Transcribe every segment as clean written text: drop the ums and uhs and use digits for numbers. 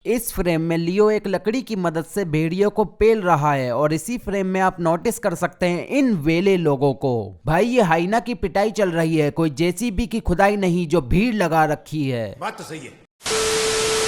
इस फ्रेम में लियो एक लकड़ी की मदद से भेड़ियों को पेल रहा है और इसी फ्रेम में आप नोटिस कर सकते हैं इन वेले लोगों को। भाई ये हाइना की पिटाई चल रही है, कोई जेसीबी की खुदाई नहीं जो भीड़ लगा रखी है। बात तो सही है।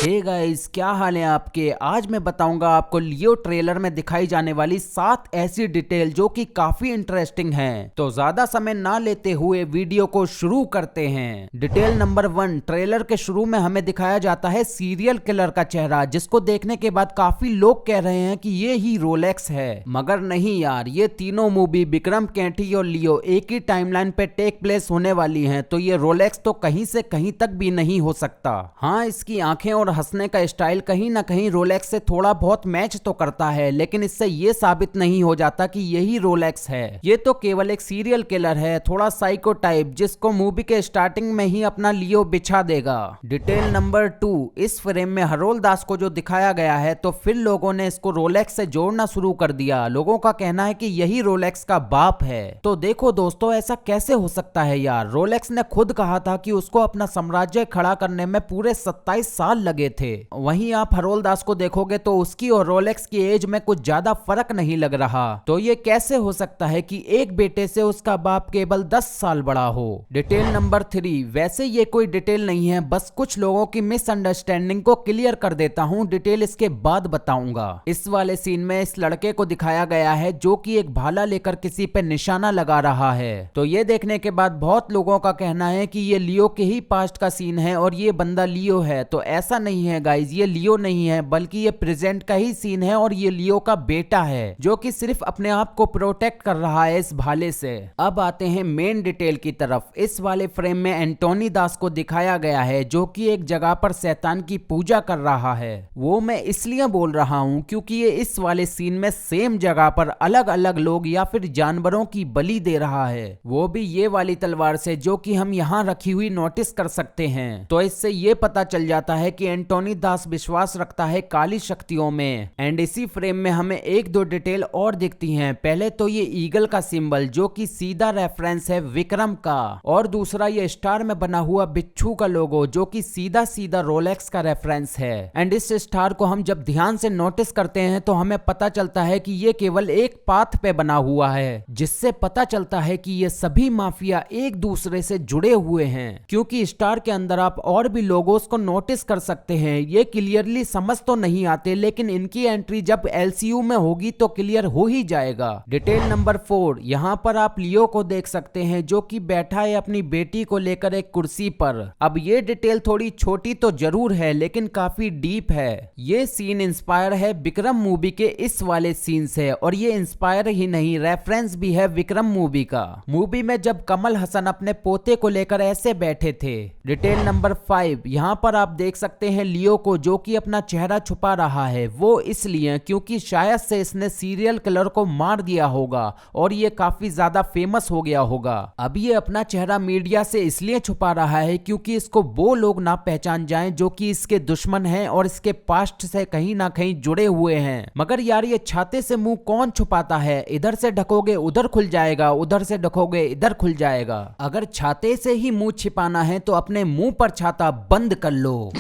हे गाइस, क्या हाल है आपके। आज मैं बताऊंगा आपको लियो ट्रेलर में दिखाई जाने वाली 7 ऐसी डिटेल जो कि काफी इंटरेस्टिंग हैं। तो ज्यादा समय ना लेते हुए वीडियो को शुरू करते हैं। डिटेल नंबर 1, ट्रेलर के शुरू में हमें दिखाया जाता है सीरियल किलर का चेहरा, जिसको देखने के बाद काफी लोग कह रहे हैं कि ये ही रोलेक्स है। मगर नहीं यार, ये तीनों मूवी विक्रम केंटी और लियो एक ही टाइमलाइन पे टेक प्लेस होने वाली हैं, तो ये रोलेक्स तो कहीं से कहीं तक भी नहीं हो सकता। हाँ, इसकी आंखें और हंसने का स्टाइल कहीं ना कहीं रोलेक्स से थोड़ा बहुत मैच तो करता है, लेकिन इससे ये साबित नहीं हो जाता कि यही रोलेक्स है। ये तो केवल एक सीरियल किलर है, थोड़ा साइको टाइप, जिसको मूवी के स्टार्टिंग में ही अपना लियो बिछा देगा। डिटेल नंबर 2, इस फ्रेम में हरोल दास को जो दिखाया गया है, तो फिर लोगों ने इसको रोलेक्स से जोड़ना शुरू कर दिया। लोगों का कहना है कि यही रोलेक्स का बाप है। तो देखो दोस्तों, ऐसा कैसे हो सकता है यार। रोलेक्स ने खुद कहा था कि उसको अपना साम्राज्य खड़ा करने में पूरे 27 साल लगे थे। वहीं आप हरोल दास को देखोगे तो उसकी और रोलेक्स की एज में कुछ ज्यादा फर्क नहीं लग रहा। तो ये कैसे हो सकता है कि एक बेटे से उसका बाप केवल 10 साल बड़ा हो। डिटेल नंबर 3, वैसे ये कोई डिटेल नहीं है, बस कुछ लोगों की मिसअंडरस्टैंडिंग को क्लियर कर देता हूँ। डिटेल इसके बाद बताऊंगा। इस वाले सीन में इस लड़के को दिखाया गया है जो कि एक भाला लेकर किसी पे निशाना लगा रहा है। तो ये देखने के बाद बहुत लोगों का कहना है कि ये लियो के ही पास्ट का सीन है और ये बंदा लियो है। तो ऐसा नहीं है गाइज, ये लियो नहीं है, बल्कि ये प्रेजेंट का ही सीन है और ये लियो का बेटा है जो कि सिर्फ अपने आप को प्रोटेक्ट कर रहा है इस भाले से। अब आते हैं मेन डिटेल की तरफ। इस वाले फ्रेम में एंटोनी दास को दिखाया गया है जो कि एक जगह पर शैतान की पूजा कर रहा है। वो मैं इसलिए बोल रहा हूँ क्योंकि ये इस वाले सीन में सेम जगह पर अलग अलग लोग या फिर जानवरों की बलि दे रहा है, वो भी ये वाली तलवार से जो कि हम यहाँ रखी हुई नोटिस कर सकते हैं। तो इससे ये पता चल जाता है कि एंटोनी दास विश्वास रखता है काली शक्तियों में। एंड इसी फ्रेम में हमें एक दो डिटेल और दिखती हैं। पहले तो ये ईगल का सिंबल जो कि सीधा रेफरेंस है विक्रम का, और दूसरा ये स्टार में बना हुआ बिच्छू का लोगो जो कि सीधा सीधा रोलेक्स का रेफरेंस है। एंड इस स्टार को हम जब ध्यान से नोटिस करते हैं तो हमें पता चलता है कि ये केवल एक पाथ पे बना हुआ है, जिससे पता चलता है कि ये सभी माफिया एक दूसरे से जुड़े हुए हैं, क्योंकि स्टार के अंदर आप और भी लोगोस को नोटिस कर सकते हैं। ये क्लियरली समझ तो नहीं आते, लेकिन इनकी एंट्री जब एलसीयू में होगी तो क्लियर हो ही जाएगा। डिटेल नंबर 4, यहाँ पर आप लियो को देख सकते हैं जो कि बैठा है अपनी बेटी को लेकर एक कुर्सी पर। अब ये डिटेल थोड़ी छोटी तो जरूर है, लेकिन काफी डीप है। ये सीन इंस्पायर है विक्रम मूवी के इस वाले सीन से, और ये इंस्पायर ही नहीं, रेफरेंस भी है विक्रम मूवी का। मूवी में जब कमल हसन अपने पोते को लेकर ऐसे बैठे थे। डिटेल नंबर 5, यहाँ पर आप देख सकते हैं लियो को जो कि अपना चेहरा छुपा रहा है। वो इसलिए क्योंकि शायद से इसने सीरियल किलर को मार दिया होगा और ये काफी ज्यादा फेमस हो गया होगा। अब ये अपना चेहरा मीडिया से इसलिए छुपा रहा है क्योंकि इसको वो लोग ना पहचान जाएं जो कि इसके दुश्मन हैं और इसके पास्ट से कहीं ना कहीं जुड़े हुए हैं। मगर यार, ये छाते से मुंह कौन छुपाता है। इधर से ढकोगे उधर खुल जाएगा, उधर से ढकोगे इधर खुल जाएगा। अगर छाते से ही मुंह छिपाना है तो अपने मुंह पर छाता बंद कर लो।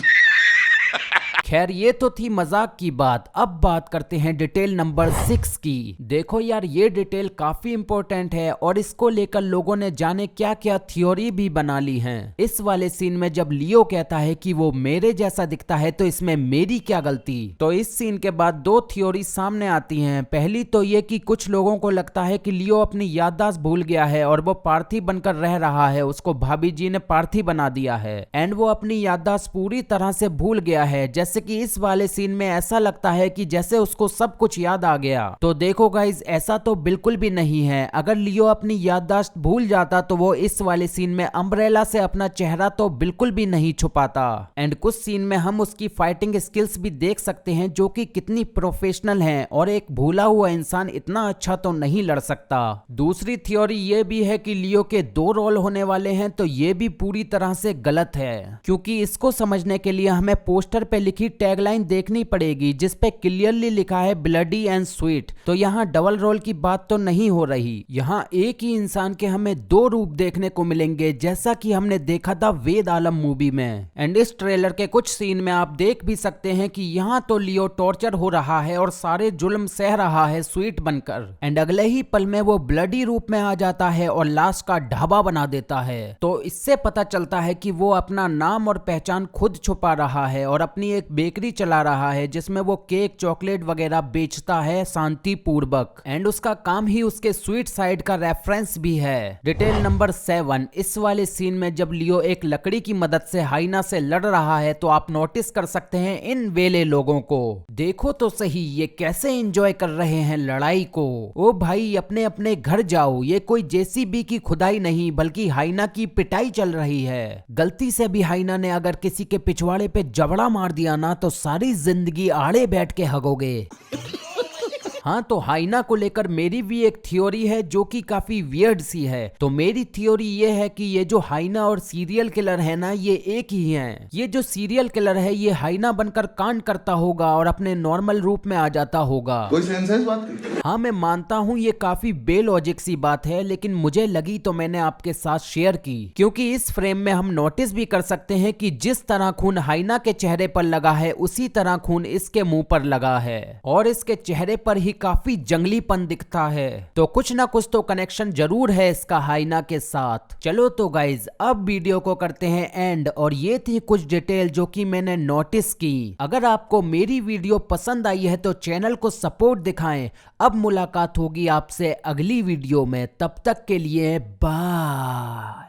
खैर, ये तो थी मजाक की बात। अब बात करते हैं डिटेल नंबर 6 की। देखो यार, ये डिटेल काफी इंपॉर्टेंट है और इसको लेकर लोगों ने जाने क्या क्या थ्योरी भी बना ली हैं। इस वाले सीन में जब लियो कहता है कि वो मेरे जैसा दिखता है तो इसमें मेरी क्या गलती। तो इस सीन के बाद 2 थ्योरी सामने आती हैं। पहली तो ये कि कुछ लोगों को लगता है कि लियो अपनी याददाश्त भूल गया है और वो पार्थिव बनकर रह रहा है, उसको भाभी जी ने पार्थिव बना दिया है एंड वो अपनी याददाश्त पूरी तरह से भूल गया है। जैसे कि इस वाले सीन में ऐसा लगता है कि जैसे उसको सब कुछ याद आ गया। तो देखो गाइज, ऐसा तो बिल्कुल भी नहीं है। अगर लियो अपनी याददाश्त भूल जाता तो वो इस वाले सीन में अम्ब्रेला से अपना चेहरा तो बिल्कुल भी नहीं छुपाता। एंड कुछ सीन में हम उसकी फाइटिंग स्किल्स भी देख सकते हैं जो कि कितनी प्रोफेशनल हैं, और एक भूला हुआ इंसान इतना अच्छा तो नहीं लड़ सकता। दूसरी थ्योरी ये भी है कि लियो के 2 रोल होने वाले हैं, तो ये भी पूरी तरह से गलत है, क्योंकि इसको समझने के लिए हमें पोस्टर पे लिखी ही टैगलाइन देखनी पड़ेगी जिसपे क्लियरली लिखा है ब्लडी एंड स्वीट। तो यहाँ डबल रोल की बात तो नहीं हो रही, यहाँ एक ही इंसान के हमें दो रूप देखने को मिलेंगे जैसा कि हमने देखा था वेद आलम मूवी में। एंड इस ट्रेलर के कुछ सीन में आप देख भी सकते हैं कि यहाँ तो लियो टॉर्चर हो रहा है और सारे जुल्म सह रहा है स्वीट बनकर। एंड अगले ही पल में वो ब्लडी रूप में आ जाता है और लाश का ढाबा बना देता है। तो इससे पता चलता है कि वो अपना नाम और पहचान खुद छुपा रहा है और अपनी एक बेकरी चला रहा है जिसमें वो केक चॉकलेट वगैरह बेचता है शांति पूर्वक। एंड उसका काम ही उसके स्वीट साइड का रेफरेंस भी है। डिटेल नंबर 7, इस वाले सीन में जब लियो एक लकड़ी की मदद से हाइना से लड़ रहा है तो आप नोटिस कर सकते हैं इन वेले लोगों को। देखो तो सही ये कैसे एंजॉय कर रहे हैं लड़ाई को। ओ भाई अपने अपने घर जाओ, ये कोई जेसीबी की खुदाई नहीं बल्कि हाइना की पिटाई चल रही है। गलती से भी हाइना ने अगर किसी के पिछवाड़े पे जबड़ा मार दिया ना तो सारी जिंदगी आड़े बैठ के हगोगे। हाँ तो हाइना को लेकर मेरी भी एक थ्योरी है जो कि काफी वियर्ड सी है। तो मेरी थ्योरी ये है कि ये जो हाइना और सीरियल किलर है ना ये एक ही हैं। ये जो सीरियल किलर है ये हाइना बनकर कांड करता होगा और अपने नॉर्मल रूप में आ जाता होगा। कोई सेंस है इस बात की? हाँ मैं मानता हूँ ये काफी बेलॉजिक सी बात है लेकिन मुझे लगी तो मैंने आपके साथ शेयर की, क्योंकि इस फ्रेम में हम नोटिस भी कर सकते हैं कि जिस तरह खून हाइना के चेहरे पर लगा है उसी तरह खून इसके मुंह पर लगा है और इसके चेहरे पर ही काफी जंगलीपन दिखता है। तो कुछ ना कुछ तो कनेक्शन जरूर है इसका हाइना के साथ। चलो तो गाइज अब वीडियो को करते हैं एंड, और ये थी कुछ डिटेल जो कि मैंने नोटिस की। अगर आपको मेरी वीडियो पसंद आई है तो चैनल को सपोर्ट दिखाएं। अब मुलाकात होगी आपसे अगली वीडियो में, तब तक के लिए बाय।